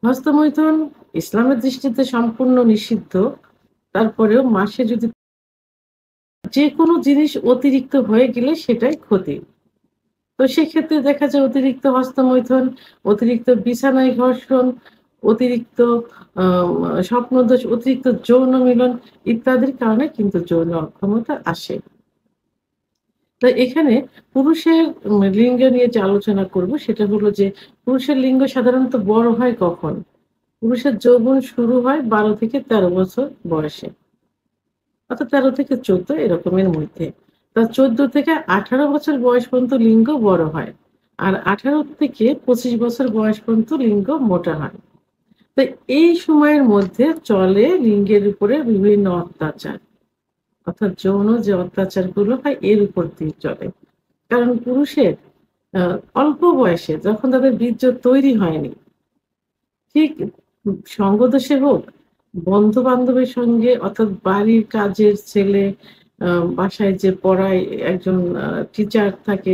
হস্তমৈথুন ইসলামের দৃষ্টিতে সম্পূর্ণ নিষিদ্ধ। তারপরেও মাসে যদি যেকোনো জিনিস অতিরিক্ত হয়ে গেলে সেটাই ক্ষতি। তো সেক্ষেত্রে দেখা যায় অতিরিক্ত হস্তমৈথুন, অতিরিক্ত বিছানায় ঘর্ষণ, অতিরিক্ত স্বপ্নদোষ, অতিরিক্ত যৌন মিলন ইত্যাদির কারণে কিন্তু যৌন অক্ষমতা আসে। তো এখানে পুরুষের লিঙ্গ নিয়ে যে আলোচনা করব সেটা হলো যে পুরুষের লিঙ্গ সাধারণত বড় হয় কখন? পুরুষের যৌবন শুরু হয় ১২ থেকে ১৩ বছর বয়সে। অর্থাৎ ১৩ থেকে ১৪ এরকমের মধ্যে। তা ১৪ থেকে ১৮ বছর বয়স পর্যন্ত লিঙ্গ বড় হয়। আর ১৮ থেকে ২৫ বছর বয়স পর্যন্ত লিঙ্গ মোটা হয়। তো এই সময়ের মধ্যে চলে লিঙ্গের উপরে বিভিন্ন অত্যাচার। অর্থাৎ যৌন যে অত্যাচারগুলো হয় এর উপর দিয়ে চলে। কারণ পুরুষের আ অল্প বয়সে যখন তাদের বীর্য তৈরি হয়নি, ঠিক সঙ্গদোষে হোক, বন্ধু-বান্ধবের সঙ্গে অর্থাৎ বাড়ির কাজের ছেলে, আ বাসায় যে পড়ায় একজন টিচার থাকে,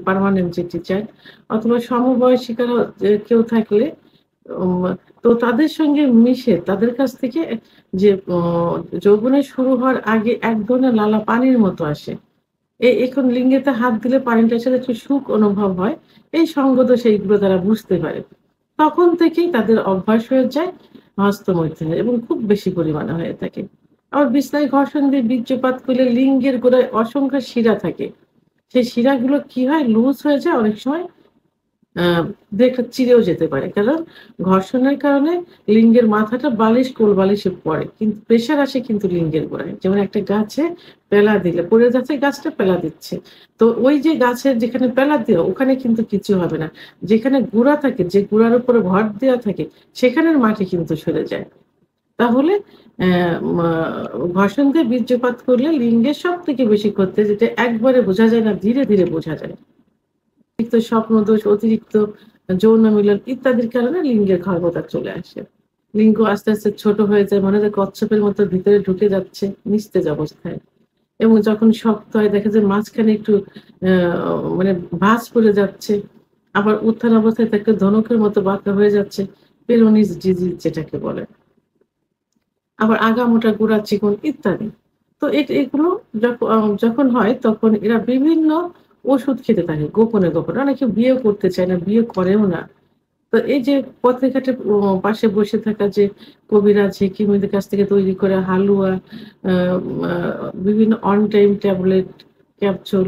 পার্মানেন্ট যে টিচার অথবা সমবয়সী কারো যে কেউ থাকলে উম তো তাদের সঙ্গে মিশে তাদের কাছ থেকে যে যৌবনের শুরু হওয়ার আগে এক ধরনের লালা পানির মতো আসে। এখন লিঙ্গেতে হাত দিলে পানিটার সাথে একটু সুখ অনুভব হয়। এই সঙ্গদোষ এইগুলো তারা বুঝতে পারে। তখন থেকেই তাদের অভ্যাস হয়ে যায় হস্তমৈথুনের এবং খুব বেশি পরিমাণে হয়ে থাকে। আবার বিছনায় ঘর্ষণ দিয়ে বীর্যপাত করলে লিঙ্গের গোড়ায় অসংখ্য শিরা থাকে। সেই শিরাগুলো কি হয়? লুজ হয়ে যায় অনেক সময় আ দেখে চিড়েও যেতে পারে। কারণ ঘর্ষণের কারণে লিঙ্গের মাথাটা বালিশ, কোল বালিশে পড়ে। কিন্তু প্রেশার আসে কিন্তু লিঙ্গের গোড়ায়। যেমন একটা গাছে পেলা দিলে পড়ে যাচ্ছে গাছটা পেলা দিচ্ছে। তো ওই যে গাছের যেখানে পেলা দেওয়া ওখানে কিন্তু কিছু হবে না। যেখানে গুড়া থাকে, যে গুড়ার উপরে ভর দেওয়া থাকে সেখানের মাটি কিন্তু সরে যায়। তাহলে মা ঘর্ষণ দিয়ে বীর্যপাত করলে লিঙ্গের সবথেকে বেশি ক্ষতি যেটা একবারে বোঝা যায় না, ধীরে, ধীরে বোঝা যায়। অতিরিক্ত স্বপ্নদোষ, অতিরিক্ত যৌন মিলন ইত্যাদির কারণে লিঙ্গের ক্ষমতা চলে আসে। লিঙ্গ আস্তে, আস্তে ছোট হয়ে যায়। মনে হয় কচ্ছপের মতো ভিতরে ঢুকে যাচ্ছে নিস্তেজ অবস্থায়। এবং যখন শক্ত হয় দেখা যায় মাঝখানে একটু আ মানে ভাঁজ পড়ে যাচ্ছে। আবার উত্থান অবস্থায় থাকে ধনুকের মতো বাঁকা হয়ে যাচ্ছে। পেরোনিস ডিজিজ যেটাকে বলে। আবার আগামোটা, গোড়া চিকন ইত্যাদি। তো এগুলো যখন হয় তখন এরা বিভিন্ন ওষুধ খেতে থাকে গোপনে, গোপনে। অনেকে বিয়েও করতে চায় না, বিয়ে করেও না। তো এই যে পথে ঘাটে পাশে বসে থাকা যে কবিরাজ, হেকিমদের কাছ থেকে তৈরি করা হালুয়া, আ আ বিভিন্ন অন টাইম ট্যাবলেট, ক্যাপসুল,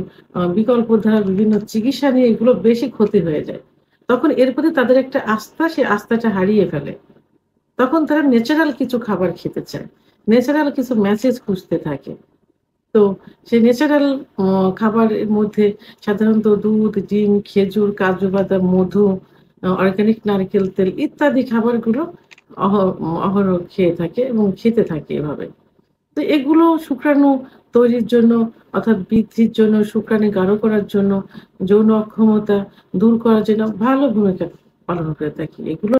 বিকল্পধারা বিভিন্ন চিকিৎসা নিয়ে এগুলো বেশি ক্ষতি হয়ে যায়। তখন এর প্রতি তাদের একটা আস্থা, সে আস্থাটা হারিয়ে ফেলে। তখন তারা ন্যাচারাল কিছু খাবার খেতে চায়। ন্যাচারাল কিছু মেসেজ খুঁজতে থাকে। তো সেই ন্যাচারাল অ খাবারের মধ্যে সাধারণত দুধ, ডিম, খেজুর, কাজু বাদাম, মধু, অর্গানিক নারকেল তেল ইত্যাদি খাবারগুলো অহ অহরহ খেয়ে থাকে এবং খেতে থাকে এভাবে। তো এগুলো শুক্রাণু তৈরির জন্য অর্থাৎ বৃদ্ধির জন্য, শুক্রাণু গাঢ় করার জন্য, যৌন অক্ষমতা দূর করার জন্য ভালো ভূমিকা পালন করে থাকে। এগুলো